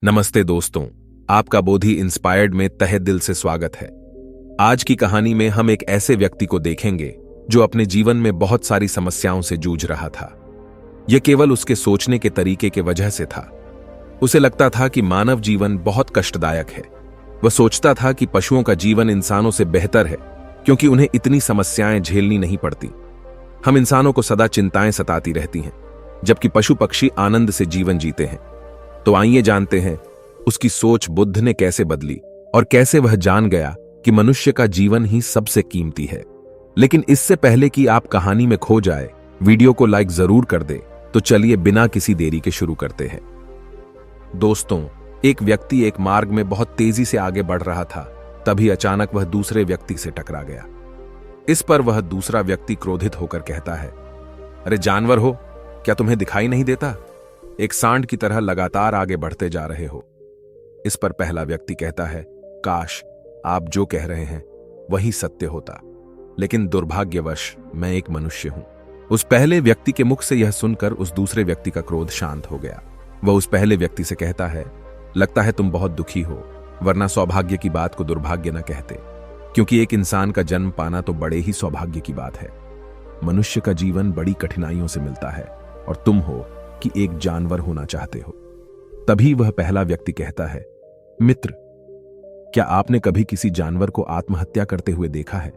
नमस्ते दोस्तों, आपका बोधि इंस्पायर्ड में तहे दिल से स्वागत है। आज की कहानी में हम एक ऐसे व्यक्ति को देखेंगे जो अपने जीवन में बहुत सारी समस्याओं से जूझ रहा था। यह केवल उसके सोचने के तरीके के वजह से था। उसे लगता था कि मानव जीवन बहुत कष्टदायक है। वह सोचता था कि पशुओं का जीवन इंसानों से बेहतर है क्योंकि उन्हें इतनी समस्याएं झेलनी नहीं पड़ती। हम इंसानों को सदा चिंताएं सताती रहती हैं, जबकि पशु पक्षी आनंद से जीवन जीते हैं। तो आइए जानते हैं उसकी सोच बुद्ध ने कैसे बदली और कैसे वह जान गया कि मनुष्य का जीवन ही सबसे कीमती है। लेकिन इससे पहले कि आप कहानी में खो जाए, वीडियो को लाइक जरूर कर दे। तो चलिए बिना किसी देरी के शुरू करते हैं। दोस्तों, एक व्यक्ति एक मार्ग में बहुत तेजी से आगे बढ़ रहा था। तभी अचानक वह दूसरे व्यक्ति से टकरा गया। इस पर वह दूसरा व्यक्ति क्रोधित होकर कहता है, अरे जानवर हो, क्या तुम्हें दिखाई नहीं देता? एक सांड की तरह लगातार आगे बढ़ते जा रहे हो। इस पर पहला व्यक्ति कहता है, काश आप जो कह रहे हैं वही सत्य होता, लेकिन दुर्भाग्यवश मैं एक मनुष्य हूं। उस पहले व्यक्ति के मुख से यह सुनकर उस दूसरे व्यक्ति का क्रोध शांत हो गया। वह उस पहले व्यक्ति से कहता है, लगता है तुम बहुत दुखी हो, वरना सौभाग्य की बात को दुर्भाग्य न कहते, क्योंकि एक इंसान का जन्म पाना तो बड़े ही सौभाग्य की बात है। मनुष्य का जीवन बड़ी कठिनाइयों से मिलता है और तुम हो कि एक जानवर होना चाहते हो। तभी वह पहला व्यक्ति कहता है, मित्र, क्या आपने कभी किसी जानवर को आत्महत्या करते हुए देखा है?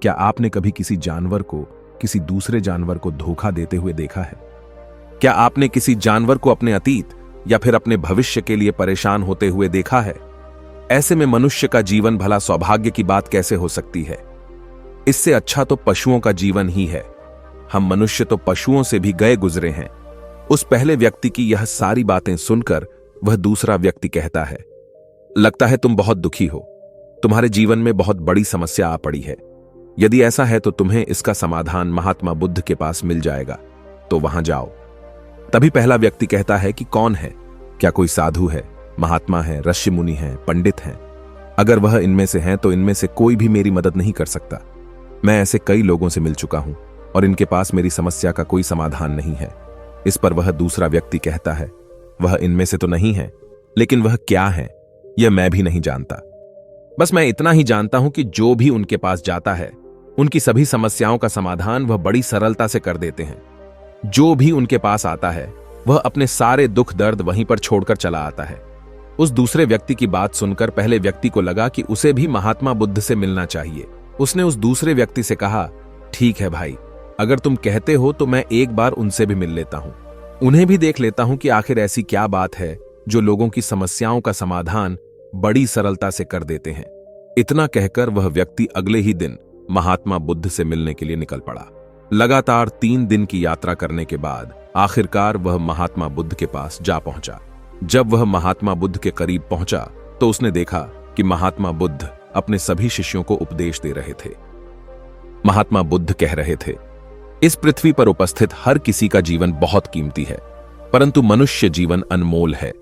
क्या आपने कभी किसी जानवर को किसी दूसरे जानवर को धोखा देते हुए देखा है? क्या आपने किसी जानवर को अपने अतीत या फिर अपने भविष्य के लिए परेशान होते हुए देखा है? ऐसे में मनुष्य का जीवन भला सौभाग्य की बात कैसे हो सकती है? इससे अच्छा तो पशुओं का जीवन ही है। हम मनुष्य तो पशुओं से भी गए गुजरे हैं। उस पहले व्यक्ति की यह सारी बातें सुनकर वह दूसरा व्यक्ति कहता है, लगता है तुम बहुत दुखी हो, तुम्हारे जीवन में बहुत बड़ी समस्या आ पड़ी है। यदि ऐसा है तो तुम्हें इसका समाधान महात्मा बुद्ध के पास मिल जाएगा, तो वहां जाओ। तभी पहला व्यक्ति कहता है कि कौन है? क्या कोई साधु है, महात्मा है, ऋषि मुनि है, पंडित हैं? अगर वह इनमें से हैं तो इनमें से कोई भी मेरी मदद नहीं कर सकता। मैं ऐसे कई लोगों से मिल चुका हूं और इनके पास मेरी समस्या का कोई समाधान नहीं है। इस पर वह दूसरा व्यक्ति कहता है, वह इनमें से तो नहीं है, लेकिन वह क्या है यह मैं भी नहीं जानता। बस मैं इतना ही जानता हूं कि जो भी उनके पास जाता है उनकी सभी समस्याओं का समाधान वह बड़ी सरलता से कर देते हैं। जो भी उनके पास आता है वह अपने सारे दुख दर्द वहीं पर छोड़कर चला आता है। उस दूसरे व्यक्ति की बात सुनकर पहले व्यक्ति को लगा कि उसे भी महात्मा बुद्ध से मिलना चाहिए। उसने उस दूसरे व्यक्ति से कहा, ठीक है भाई, अगर तुम कहते हो तो मैं एक बार उनसे भी मिल लेता हूं, उन्हें भी देख लेता हूं कि आखिर ऐसी क्या बात है जो लोगों की समस्याओं का समाधान बड़ी सरलता से कर देते हैं। इतना कहकर वह व्यक्ति अगले ही दिन महात्मा बुद्ध से मिलने के लिए निकल पड़ा। लगातार 3 दिन की यात्रा करने के बाद आखिरकार वह महात्मा बुद्ध के पास जा पहुंचा। जब वह महात्मा बुद्ध के करीब पहुंचा तो उसने देखा कि महात्मा बुद्ध अपने सभी शिष्यों को उपदेश दे रहे थे। महात्मा बुद्ध कह रहे थे, इस पृथ्वी पर उपस्थित हर किसी का जीवन बहुत कीमती है, परंतु मनुष्य जीवन अनमोल है।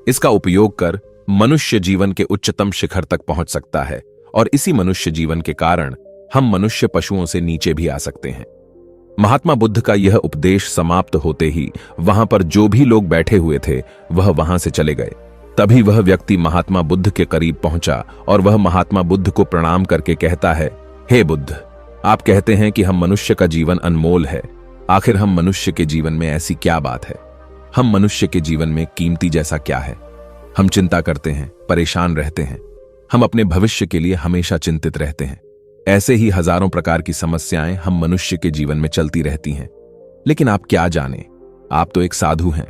इसका उपयोग कर मनुष्य जीवन के उच्चतम शिखर तक पहुंच सकता है और इसी मनुष्य जीवन के कारण हम मनुष्य पशुओं से नीचे भी आ सकते हैं। महात्मा बुद्ध का यह उपदेश समाप्त होते ही वहां पर जो भी लोग बैठे हुए थे वह वहां से चले गए। तभी वह व्यक्ति महात्मा बुद्ध के करीब पहुंचा और वह महात्मा बुद्ध को प्रणाम करके कहता है, हे बुद्ध, आप कहते हैं कि हम मनुष्य का जीवन अनमोल है। आखिर हम मनुष्य के जीवन में ऐसी क्या बात है? हम मनुष्य के जीवन में कीमती जैसा क्या है? हम चिंता करते हैं, परेशान रहते हैं, हम अपने भविष्य के लिए हमेशा चिंतित रहते हैं। ऐसे ही हजारों प्रकार की समस्याएं हम मनुष्य के जीवन में चलती रहती हैं। लेकिन आप क्या जाने, आप तो एक साधु हैं।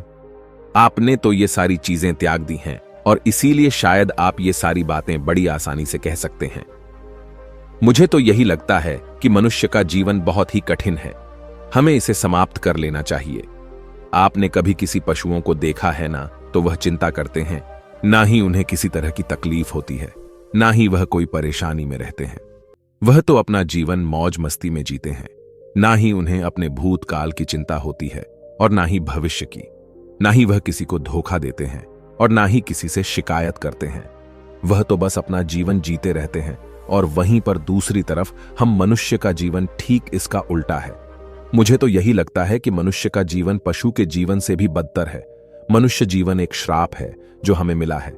आपने तो ये सारी चीजें त्याग दी हैं और इसीलिए शायद आप ये सारी बातें बड़ी आसानी से कह सकते हैं। मुझे तो यही लगता है कि मनुष्य का जीवन बहुत ही कठिन है, हमें इसे समाप्त कर लेना चाहिए। आपने कभी किसी पशुओं को देखा है ना, तो वह चिंता करते हैं, ना ही उन्हें किसी तरह की तकलीफ होती है, ना ही वह कोई परेशानी में रहते हैं। वह तो अपना जीवन मौज मस्ती में जीते हैं, ना ही उन्हें अपने भूतकाल की चिंता होती है और ना ही भविष्य की। ना ही वह किसी को धोखा देते हैं और ना ही किसी से शिकायत करते हैं। वह तो बस अपना जीवन जीते रहते हैं और वहीं पर दूसरी तरफ हम मनुष्य का जीवन ठीक इसका उल्टा है। मुझे तो यही लगता है कि मनुष्य का जीवन पशु के जीवन से भी बदतर है। मनुष्य जीवन एक श्राप है जो हमें मिला है।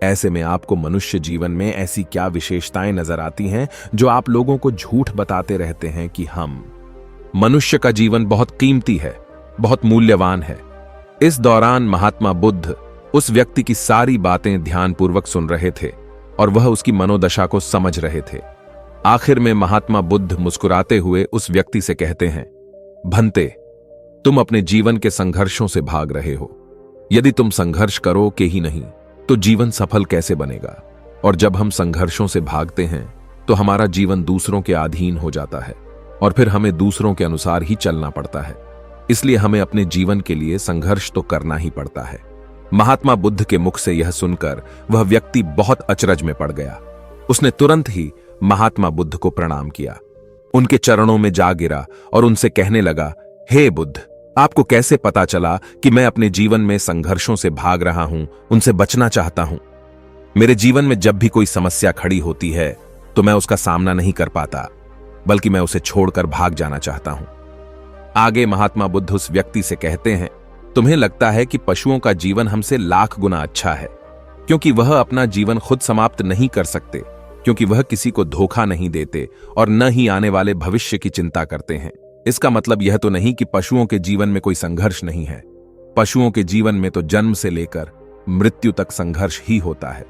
ऐसे में आपको मनुष्य जीवन में ऐसी क्या विशेषताएं नजर आती हैं जो आप लोगों को झूठ बताते रहते हैं कि मनुष्य का जीवन बहुत कीमती है, बहुत मूल्यवान है। इस दौरान महात्मा बुद्ध उस व्यक्ति की सारी बातें ध्यानपूर्वक सुन रहे थे और वह उसकी मनोदशा को समझ रहे थे। आखिर में महात्मा बुद्ध मुस्कुराते हुए उस व्यक्ति से कहते हैं, भंते, तुम अपने जीवन के संघर्षों से भाग रहे हो। यदि तुम संघर्ष करो के ही नहीं तो जीवन सफल कैसे बनेगा? और जब हम संघर्षों से भागते हैं तो हमारा जीवन दूसरों के अधीन हो जाता है और फिर हमें दूसरों के अनुसार ही चलना पड़ता है। इसलिए हमें अपने जीवन के लिए संघर्ष तो करना ही पड़ता है। महात्मा बुद्ध के मुख से यह सुनकर वह व्यक्ति बहुत अचरज में पड़ गया। उसने तुरंत ही महात्मा बुद्ध को प्रणाम किया, उनके चरणों में जा गिरा और उनसे कहने लगा, हे बुद्ध, आपको कैसे पता चला कि मैं अपने जीवन में संघर्षों से भाग रहा हूं, उनसे बचना चाहता हूं? मेरे जीवन में जब भी कोई समस्या खड़ी होती है तो मैं उसका सामना नहीं कर पाता, बल्कि मैं उसे छोड़कर भाग जाना चाहता हूं। आगे महात्मा बुद्ध उस व्यक्ति से कहते हैं, तुम्हें लगता है कि पशुओं का जीवन हमसे लाख गुना अच्छा है, क्योंकि वह अपना जीवन खुद समाप्त नहीं कर सकते, क्योंकि वह किसी को धोखा नहीं देते और न ही आने वाले भविष्य की चिंता करते हैं। इसका मतलब यह तो नहीं कि पशुओं के जीवन में कोई संघर्ष नहीं है। पशुओं के जीवन में तो जन्म से लेकर मृत्यु तक संघर्ष ही होता है।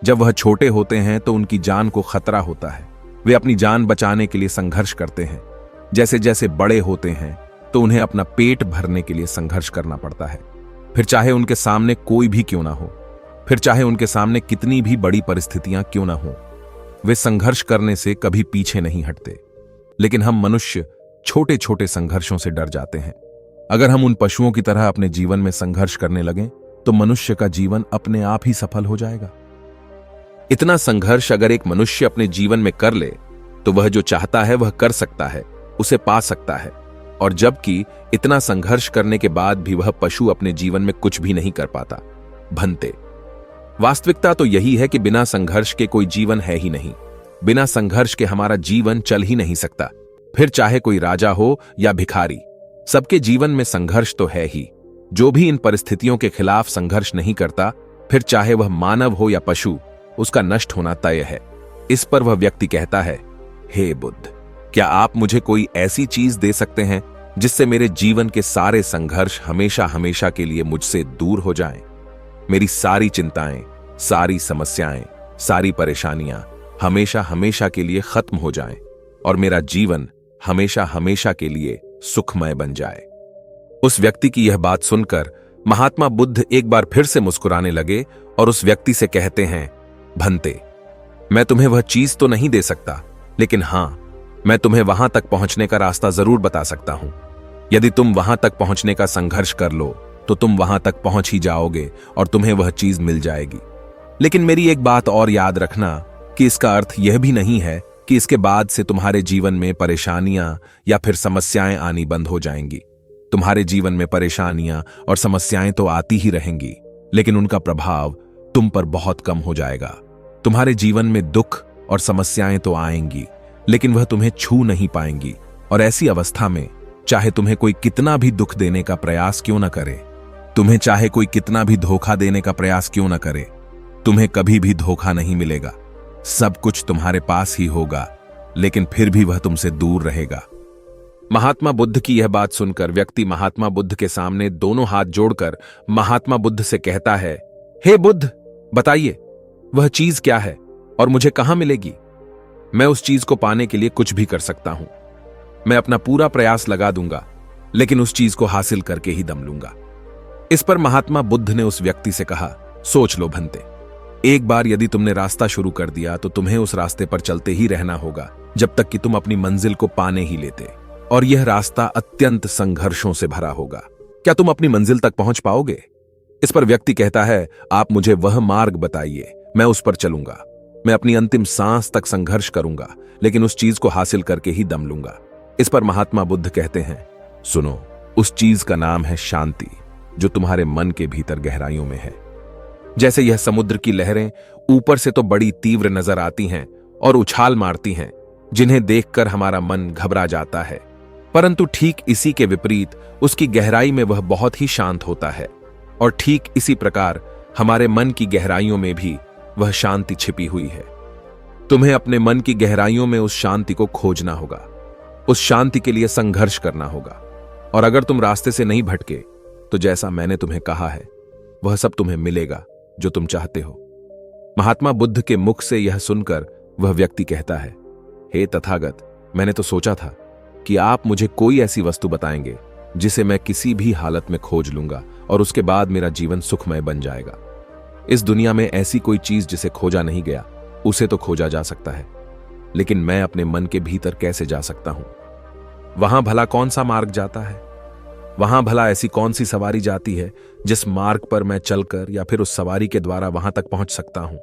जब वह छोटे होते हैं तो उनकी जान को खतरा होता है, वे अपनी जान बचाने के लिए संघर्ष करते हैं। जैसे जैसे बड़े होते हैं तो उन्हें अपना पेट भरने के लिए संघर्ष करना पड़ता है, फिर चाहे उनके सामने कोई भी क्यों ना हो, फिर चाहे उनके सामने कितनी भी बड़ी परिस्थितियां क्यों ना हो, वे संघर्ष करने से कभी पीछे नहीं हटते। लेकिन हम मनुष्य छोटे छोटे संघर्षों से डर जाते हैं। अगर हम उन पशुओं की तरह अपने जीवन में संघर्ष करने लगें तो मनुष्य का जीवन अपने आप ही सफल हो जाएगा। इतना संघर्ष अगर एक मनुष्य अपने जीवन में कर ले तो वह जो चाहता है वह कर सकता है, उसे पा सकता है। और जबकि इतना संघर्ष करने के बाद भी वह पशु अपने जीवन में कुछ भी नहीं कर पाता। भंते, वास्तविकता तो यही है कि बिना संघर्ष के कोई जीवन है ही नहीं। बिना संघर्ष के हमारा जीवन चल ही नहीं सकता। फिर चाहे कोई राजा हो या भिखारी, सबके जीवन में संघर्ष तो है ही। जो भी इन परिस्थितियों के खिलाफ संघर्ष नहीं करता, फिर चाहे वह मानव हो या पशु, उसका नष्ट होना तय है। इस पर वह व्यक्ति कहता है, हे बुद्ध, क्या आप मुझे कोई ऐसी चीज दे सकते हैं जिससे मेरे जीवन के सारे संघर्ष हमेशा हमेशा के लिए मुझसे दूर हो जाएं? मेरी सारी चिंताएं, सारी समस्याएं, सारी परेशानियां हमेशा हमेशा के लिए खत्म हो जाएं और मेरा जीवन हमेशा हमेशा के लिए सुखमय बन जाए। उस व्यक्ति की यह बात सुनकर महात्मा बुद्ध एक बार फिर से मुस्कुराने लगे और उस व्यक्ति से कहते हैं, भंते, मैं तुम्हें वह चीज तो नहीं दे सकता, लेकिन हां, मैं तुम्हें वहां तक पहुंचने का रास्ता जरूर बता सकता हूं। यदि तुम वहां तक पहुंचने का संघर्ष कर लो तो तुम वहां तक पहुंच ही जाओगे और तुम्हें वह चीज मिल जाएगी। लेकिन मेरी एक बात और याद रखना कि इसका अर्थ यह भी नहीं है कि इसके बाद से तुम्हारे जीवन में परेशानियां या फिर समस्याएं आनी बंद हो जाएंगी। तुम्हारे जीवन में परेशानियां और समस्याएं तो आती ही रहेंगी, लेकिन उनका प्रभाव तुम पर बहुत कम हो जाएगा। तुम्हारे जीवन में दुख और समस्याएं तो आएंगी, लेकिन वह तुम्हें छू नहीं पाएंगी। और ऐसी अवस्था में चाहे तुम्हें कोई कितना भी दुख देने का प्रयास क्यों न करे, तुम्हें चाहे कोई कितना भी धोखा देने का प्रयास क्यों न करे, तुम्हें कभी भी धोखा नहीं मिलेगा। सब कुछ तुम्हारे पास ही होगा, लेकिन फिर भी वह तुमसे दूर रहेगा। महात्मा बुद्ध की यह बात सुनकर व्यक्ति महात्मा बुद्ध के सामने दोनों हाथ जोड़कर महात्मा बुद्ध से कहता है, हे बुद्ध, बताइए वह चीज क्या है और मुझे कहां मिलेगी? मैं उस चीज को पाने के लिए कुछ भी कर सकता हूं। मैं अपना पूरा प्रयास लगा दूंगा, लेकिन उस चीज को हासिल करके ही दम लूंगा। इस पर महात्मा बुद्ध ने उस व्यक्ति से कहा, सोच लो भंते, एक बार यदि तुमने रास्ता शुरू कर दिया तो तुम्हें उस रास्ते पर चलते ही रहना होगा जब तक कि तुम अपनी मंजिल को पाने ही लेते, और यह रास्ता अत्यंत संघर्षों से भरा होगा। क्या तुम अपनी मंजिल तक पहुंच पाओगे? इस पर व्यक्ति कहता है, आप मुझे वह मार्ग बताइए, मैं उस पर चलूंगा। मैं अपनी अंतिम सांस तक संघर्ष करूंगा, लेकिन उस चीज को हासिल करके ही दम लूंगा। इस पर महात्मा बुद्ध कहते हैं, सुनो, उस चीज का नाम है शांति, जो तुम्हारे मन के भीतर गहराइयों में है। जैसे यह समुद्र की लहरें ऊपर से तो बड़ी तीव्र नजर आती हैं और उछाल मारती हैं, जिन्हें देखकर हमारा मन घबरा जाता है, परंतु ठीक इसी के विपरीत उसकी गहराई में वह बहुत ही शांत होता है। और ठीक इसी प्रकार हमारे मन की गहराइयों में भी वह शांति छिपी हुई है। तुम्हें अपने मन की गहराइयों में उस शांति को खोजना होगा, उस शांति के लिए संघर्ष करना होगा। और अगर तुम रास्ते से नहीं भटके तो जैसा मैंने तुम्हें कहा है वह सब तुम्हें मिलेगा जो तुम चाहते हो। महात्मा बुद्ध के मुख से यह सुनकर वह व्यक्ति कहता है, हे तथागत, मैंने तो सोचा था कि आप मुझे कोई ऐसी वस्तु बताएंगे जिसे मैं किसी भी हालत में खोज लूंगा और उसके बाद मेरा जीवन सुखमय बन जाएगा। इस दुनिया में ऐसी कोई चीज जिसे खोजा नहीं गया उसे तो खोजा जा सकता है, लेकिन मैं अपने मन के भीतर कैसे जा सकता हूं? वहां भला कौन सा मार्ग जाता है? वहां भला ऐसी कौन सी सवारी जाती है जिस मार्ग पर मैं चलकर या फिर उस सवारी के द्वारा वहां तक पहुंच सकता हूं?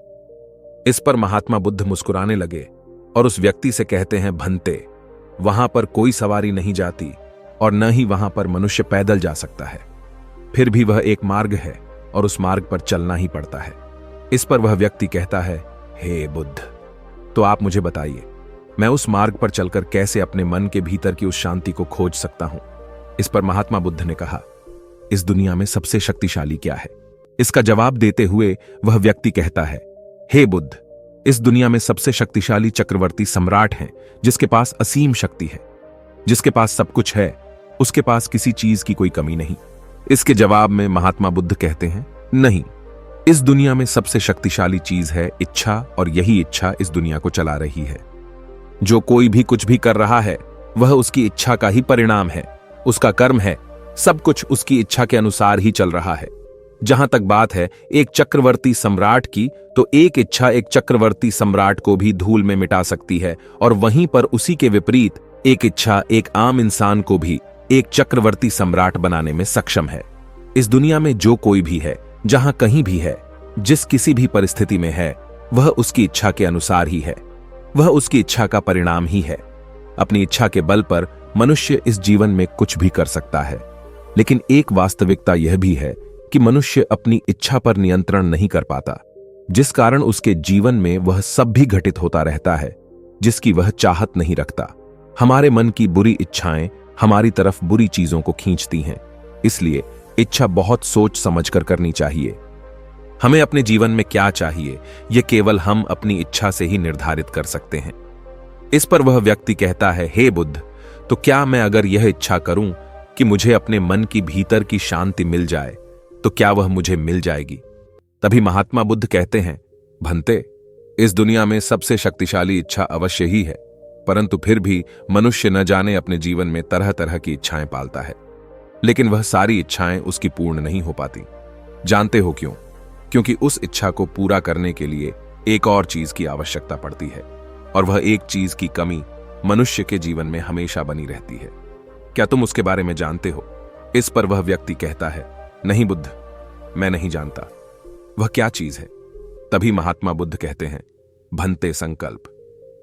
इस पर महात्मा बुद्ध मुस्कुराने लगे और उस व्यक्ति से कहते हैं, भंते, वहां पर कोई सवारी नहीं जाती और न ही वहां पर मनुष्य पैदल जा सकता है। फिर भी वह एक मार्ग है और उस मार्ग पर चलना ही पड़ता है। इस पर वह व्यक्ति कहता है, हे बुद्ध, तो आप मुझे बताइए, मैं उस मार्ग पर चलकर कैसे अपने मन के भीतर की उस शांति को खोज सकता हूं? इस पर महात्मा बुद्ध ने कहा, इस दुनिया में सबसे शक्तिशाली क्या है? इसका जवाब देते हुए वह व्यक्ति कहता है, हे बुद्ध, इस दुनिया में सबसे शक्तिशाली चक्रवर्ती सम्राट हैं जिसके पास असीम शक्ति है, जिसके पास सब कुछ है, उसके पास किसी चीज की कोई कमी नहीं। इसके जवाब में महात्मा बुद्ध कहते हैं, नहीं, इस दुनिया में सबसे शक्तिशाली चीज है इच्छा, और यही इच्छा इस दुनिया को चला रही है। जो कोई भी कुछ भी कर रहा है वह उसकी इच्छा का ही परिणाम है, उसका कर्म है, सब कुछ उसकी इच्छा के अनुसार ही चल रहा है। जहां तक बात है एक चक्रवर्ती सम्राट की, तो एक इच्छा एक चक्रवर्ती सम्राट को भी धूल में मिटा सकती है, और वहीं पर उसी के विपरीत एक इच्छा एक आम इंसान को भी एक चक्रवर्ती सम्राट बनाने में सक्षम है। इस दुनिया में जो कोई भी है, जहां कहीं भी है, जिस किसी भी परिस्थिति में है, वह उसकी इच्छा के अनुसार ही है, वह उसकी इच्छा का परिणाम ही है। अपनी इच्छा के बल पर मनुष्य इस जीवन में कुछ भी कर सकता है, लेकिन एक वास्तविकता यह भी है कि मनुष्य अपनी इच्छा पर नियंत्रण नहीं कर पाता, जिस कारण उसके जीवन में वह सब भी घटित होता रहता है जिसकी वह चाहत नहीं रखता। हमारे मन की बुरी इच्छाएं हमारी तरफ बुरी चीजों को खींचती हैं, इसलिए इच्छा बहुत सोच समझकर करनी चाहिए। हमें अपने जीवन में क्या चाहिए यह केवल हम अपनी इच्छा से ही निर्धारित कर सकते हैं। इस पर वह व्यक्ति कहता है, हे बुद्ध, तो क्या मैं अगर यह इच्छा करूं कि मुझे अपने मन की भीतर की शांति मिल जाए तो क्या वह मुझे मिल जाएगी? तभी महात्मा बुद्ध कहते हैं, भंते, इस दुनिया में सबसे शक्तिशाली इच्छा अवश्य ही है, परंतु फिर भी मनुष्य न जाने अपने जीवन में तरह तरह की इच्छाएं पालता है, लेकिन वह सारी इच्छाएं उसकी पूर्ण नहीं हो पाती। जानते हो क्यों? क्योंकि उस इच्छा को पूरा करने के लिए एक और चीज की आवश्यकता पड़ती है, और वह एक चीज की कमी मनुष्य के जीवन में हमेशा बनी रहती है। क्या तुम उसके बारे में जानते हो? इस पर वह व्यक्ति कहता है, नहीं बुद्ध, मैं नहीं जानता। वह क्या चीज है? तभी महात्मा बुद्ध कहते हैं, भंते, संकल्प।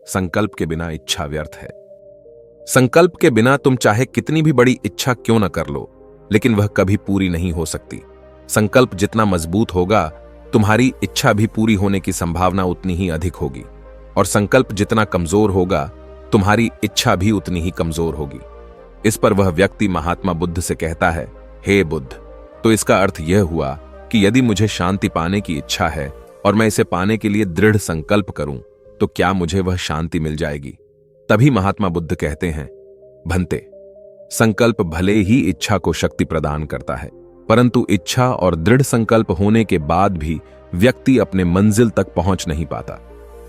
संकल्प के बिना इच्छा व्यर्थ है। संकल्प के बिना तुम चाहे कितनी भी बड़ी इच्छा क्यों न कर लो, लेकिन वह कभी पूरी नहीं हो सकती। संकल्प जितना मजबूत होगा, तुम्हारी इच्छा भी पूरी होने की संभावना उतनी ही अधिक होगी, और संकल्प जितना कमजोर होगा, तुम्हारी इच्छा भी उतनी ही कमजोर होगी। इस पर वह व्यक्ति महात्मा बुद्ध से कहता है, हे बुद्ध, तो इसका अर्थ यह हुआ कि यदि मुझे शांति पाने की इच्छा है और मैं इसे पाने के लिए दृढ़ संकल्प करूं, तो क्या मुझे वह शांति मिल जाएगी? तभी महात्मा बुद्ध कहते हैं, भंते, संकल्प भले ही इच्छा को शक्ति प्रदान करता है, परंतु इच्छा और दृढ़ संकल्प होने के बाद भी व्यक्ति अपने मंजिल तक पहुंच नहीं पाता,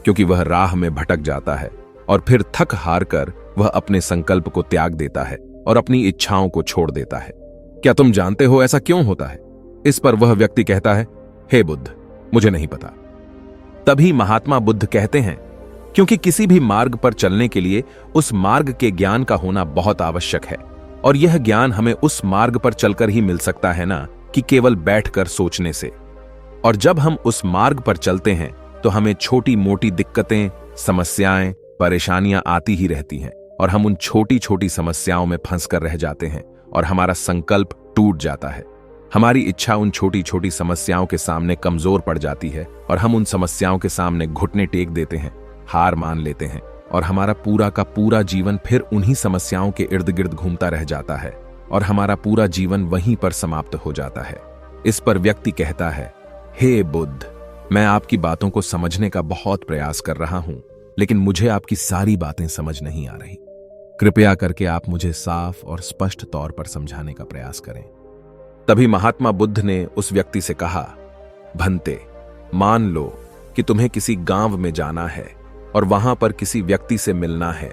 क्योंकि वह राह में भटक जाता है और फिर थक हार कर वह अपने संकल्प को त्याग देता है और अपनी इच्छाओं को छोड़ देता है। क्या तुम जानते हो ऐसा क्यों होता है? इस पर वह व्यक्ति कहता है, हे बुद्ध, मुझे नहीं पता। तभी महात्मा बुद्ध कहते हैं, क्योंकि किसी भी मार्ग पर चलने के लिए उस मार्ग के ज्ञान का होना बहुत आवश्यक है, और यह ज्ञान हमें उस मार्ग पर चलकर ही मिल सकता है ना कि केवल बैठकर सोचने से। और जब हम उस मार्ग पर चलते हैं तो हमें छोटी मोटी दिक्कतें, समस्याएं, परेशानियां आती ही रहती हैं, और हम उन छोटी छोटी समस्याओं में फंसकर रह जाते हैं और हमारा संकल्प टूट जाता है। हमारी इच्छा उन छोटी छोटी समस्याओं के सामने कमजोर पड़ जाती है और हम उन समस्याओं के सामने घुटने टेक देते हैं, हार मान लेते हैं, और हमारा पूरा का पूरा जीवन फिर उन्हीं समस्याओं के इर्द गिर्द घूमता रह जाता है और हमारा पूरा जीवन वहीं पर समाप्त हो जाता है। इस पर व्यक्ति कहता है, हे बुद्ध, मैं आपकी बातों को समझने का बहुत प्रयास कर रहा हूं, लेकिन मुझे आपकी सारी बातें समझ नहीं आ रही। कृपया करके आप मुझे साफ और स्पष्ट तौर पर समझाने का प्रयास करें। तभी महात्मा बुद्ध ने उस व्यक्ति से कहा, भंते, मान लो कि तुम्हें किसी गांव में जाना है और वहां पर किसी व्यक्ति से मिलना है,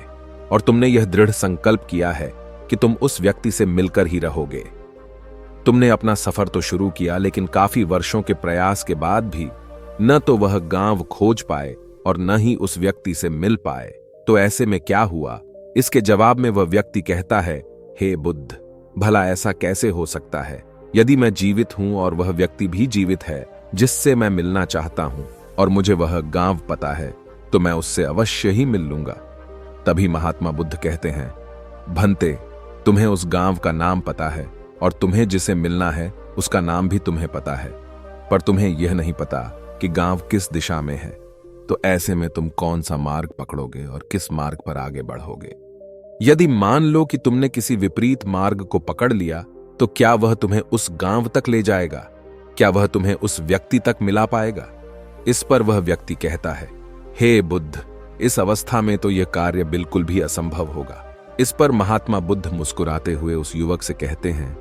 और तुमने यह दृढ़ संकल्प किया है कि तुम उस व्यक्ति से मिलकर ही रहोगे। तुमने अपना सफर तो शुरू किया, लेकिन काफी वर्षों के प्रयास के बाद भी न तो वह गांव खोज पाए और न ही उस व्यक्ति से मिल पाए। तो ऐसे में क्या हुआ? इसके जवाब में वह व्यक्ति कहता है, हे बुद्ध, भला ऐसा कैसे हो सकता है? यदि मैं जीवित हूं और वह व्यक्ति भी जीवित है जिससे मैं मिलना चाहता हूं, और मुझे वह गांव पता है, तो मैं उससे अवश्य ही मिल लूंगा। तभी महात्मा बुद्ध कहते हैं, भंते, तुम्हें उस गांव का नाम पता है और तुम्हें जिसे मिलना है उसका नाम भी तुम्हें पता है, पर तुम्हें यह नहीं पता कि गांव किस दिशा में है। तो ऐसे में तुम कौन सा मार्ग पकड़ोगे और किस मार्ग पर आगे बढ़ोगे? यदि मान लो कि तुमने किसी विपरीत मार्ग को पकड़ लिया, तो क्या वह तुम्हें उस गांव तक ले जाएगा? क्या वह तुम्हें उस व्यक्ति तक मिला पाएगा? इस पर वह व्यक्ति कहता है, हे बुद्ध, इस अवस्था में तो यह कार्य बिल्कुल भी असंभव होगा। इस पर महात्मा बुद्ध मुस्कुराते हुए उस युवक से कहते हैं,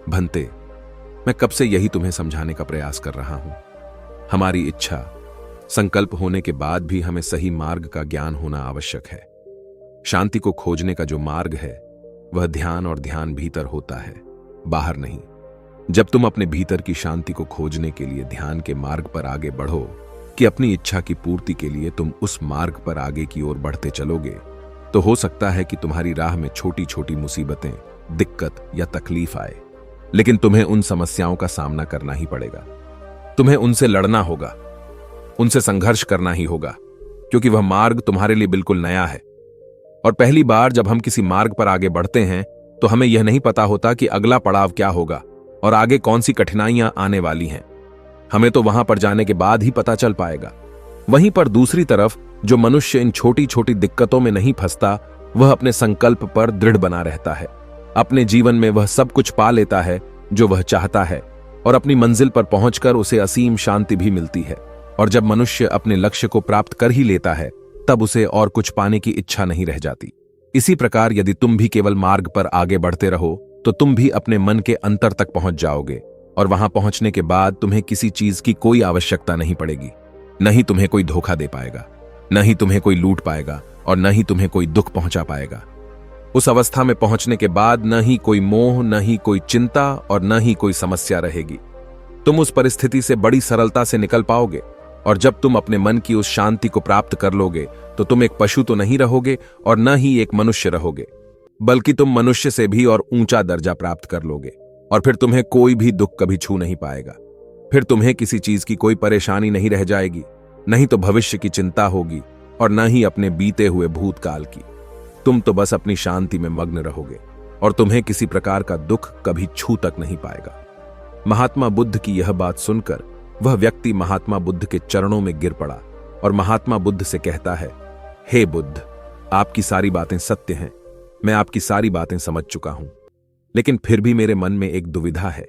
भंते, मैं कब से यही तुम्हें समझाने का प्रयास कर रहा हूं। हमारी इच्छा, संकल्प होने के बाद भी हमें सही मार्ग का ज्ञान होना आवश्यक है। शांति को खोजने का जो मार्ग है वह ध्यान, और ध्यान भीतर होता है, बाहर नहीं। जब तुम अपने भीतर की शांति को खोजने के लिए ध्यान के मार्ग पर आगे बढ़ो कि अपनी इच्छा की पूर्ति के लिए तुम उस मार्ग पर आगे की ओर बढ़ते चलोगे, तो हो सकता है कि तुम्हारी राह में छोटी छोटी मुसीबतें, दिक्कत या तकलीफ आए, लेकिन तुम्हें उन समस्याओं का सामना करना ही पड़ेगा। तुम्हें उनसे लड़ना होगा, उनसे संघर्ष करना ही होगा, क्योंकि वह मार्ग तुम्हारे लिए बिल्कुल नया है। और पहली बार जब हम किसी मार्ग पर आगे बढ़ते हैं तो हमें यह नहीं पता होता कि अगला पड़ाव क्या होगा और आगे कौन सी कठिनाइयां आने वाली हैं। हमें तो वहां पर जाने के बाद ही पता चल पाएगा। वहीं पर दूसरी तरफ जो मनुष्य इन छोटी छोटी दिक्कतों में नहीं फंसता, वह अपने संकल्प पर दृढ़ बना रहता है। अपने जीवन में वह सब कुछ पा लेता है जो वह चाहता है, और अपनी मंजिल पर पहुंचकर उसे असीम शांति भी मिलती है। और जब मनुष्य अपने लक्ष्य को प्राप्त कर ही लेता है, तब उसे और कुछ पाने की इच्छा नहीं रह जाती। इसी प्रकार यदि तुम भी केवल मार्ग पर आगे बढ़ते रहो, तो तुम भी अपने मन के अंतर तक पहुंच जाओगे, और वहां पहुंचने के बाद तुम्हें किसी चीज की कोई आवश्यकता नहीं पड़ेगी। न ही तुम्हें कोई धोखा दे पाएगा, न ही तुम्हें कोई लूट पाएगा, और न ही तुम्हें कोई दुख पहुंचा पाएगा। उस अवस्था में पहुंचने के बाद न ही कोई मोह, न ही कोई चिंता, और न ही कोई समस्या रहेगी। तुम उस परिस्थिति से बड़ी सरलता से निकल पाओगे। और जब तुम अपने मन की उस शांति को प्राप्त कर लोगे, तो तुम एक पशु तो नहीं रहोगे और न ही एक मनुष्य रहोगे, बल्कि तुम मनुष्य से भी और ऊंचा दर्जा प्राप्त कर लोगे। और फिर तुम्हें कोई भी दुख कभी छू नहीं पाएगा। फिर तुम्हें किसी चीज की कोई परेशानी नहीं रह जाएगी, नहीं तो भविष्य की चिंता होगी, और न ही अपने बीते हुए भूतकाल की। तुम तो बस अपनी शांति में मग्न रहोगे, और तुम्हें किसी प्रकार का दुख कभी छू तक नहीं पाएगा। महात्मा बुद्ध की यह बात सुनकर वह व्यक्ति महात्मा बुद्ध के चरणों में गिर पड़ा और महात्मा बुद्ध से कहता है, हे बुद्ध, आपकी सारी बातें सत्य हैं, मैं आपकी सारी बातें समझ चुका हूं, लेकिन फिर भी मेरे मन में एक दुविधा है।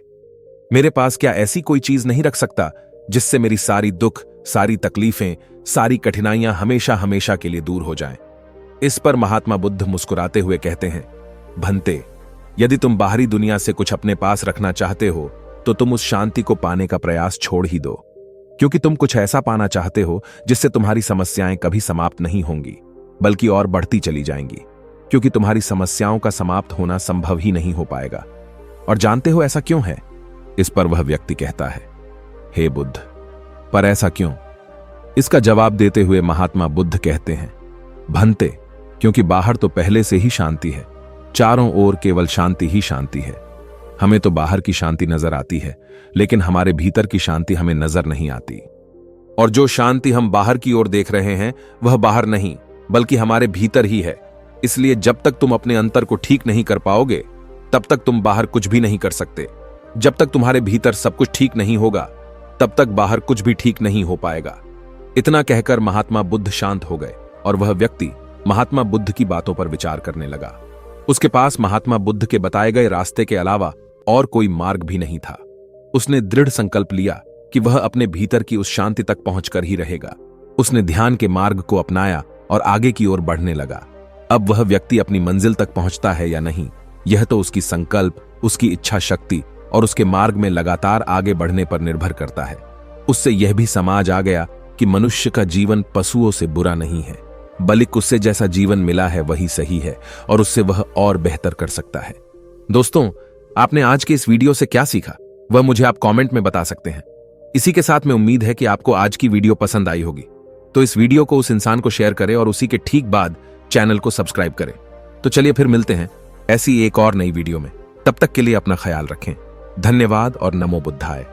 मेरे पास क्या ऐसी कोई चीज नहीं रख सकता जिससे मेरी सारी दुख, सारी तकलीफें, सारी कठिनाइयां हमेशा हमेशा के लिए दूर हो जाएं? इस पर महात्मा बुद्ध मुस्कुराते हुए कहते हैं, भंते, यदि तुम बाहरी दुनिया से कुछ अपने पास रखना चाहते हो, तो तुम उस शांति को पाने का प्रयास छोड़ ही दो, क्योंकि तुम कुछ ऐसा पाना चाहते हो जिससे तुम्हारी समस्याएं कभी समाप्त नहीं होंगी, बल्कि और बढ़ती चली जाएंगी, क्योंकि तुम्हारी समस्याओं का समाप्त होना संभव ही नहीं हो पाएगा। और जानते हो ऐसा क्यों है? इस पर वह व्यक्ति कहता है, हे बुद्ध, पर ऐसा क्यों? इसका जवाब देते हुए महात्मा बुद्ध कहते हैं, भंते, क्योंकि बाहर तो पहले से ही शांति है, चारों ओर केवल शांति ही शांति है। हमें तो बाहर की शांति नजर आती है, लेकिन हमारे भीतर की शांति हमें नजर नहीं आती। और जो शांति हम बाहर की ओर देख रहे हैं, वह बाहर नहीं, बल्कि हमारे भीतर ही है। इसलिए जब तक तुम अपने अंतर को ठीक नहीं कर पाओगे, तब तक तुम बाहर कुछ भी नहीं कर सकते। जब तक तुम्हारे भीतर सब कुछ ठीक नहीं होगा, तब तक बाहर कुछ भी ठीक नहीं हो पाएगा। इतना कहकर महात्मा बुद्ध शांत हो गए, और वह व्यक्ति महात्मा बुद्ध की बातों पर विचार करने लगा। उसके पास महात्मा बुद्ध के बताए गए रास्ते के अलावा और कोई मार्ग भी नहीं था। उसने दृढ़ संकल्प लिया कि वह अपने भीतर की उस शांति तक पहुंचकर ही रहेगा। उसने ध्यान के मार्ग को अपनाया और आगे की ओर बढ़ने लगा। अब वह व्यक्ति अपनी मंजिल तक पहुंचता है या नहीं, यह तो उसकी संकल्प, उसकी इच्छा शक्ति और उसके मार्ग में लगातार आगे बढ़ने पर निर्भर करता है। उससे यह भी समझ आ गया कि मनुष्य का जीवन पशुओं से बुरा नहीं है, बल्कि उससे जैसा जीवन मिला है वही सही है और उससे वह और बेहतर कर सकता है। दोस्तों, आपने आज के इस वीडियो से क्या सीखा वह मुझे आप कमेंट में बता सकते हैं। इसी के साथ में उम्मीद है कि आपको आज की वीडियो पसंद आई होगी, तो इस वीडियो को उस इंसान को शेयर करें और उसी के ठीक बाद चैनल को सब्सक्राइब करें। तो चलिए फिर मिलते हैं ऐसी एक और नई वीडियो में। तब तक के लिए अपना ख्याल रखें। धन्यवाद और नमो बुद्धाय।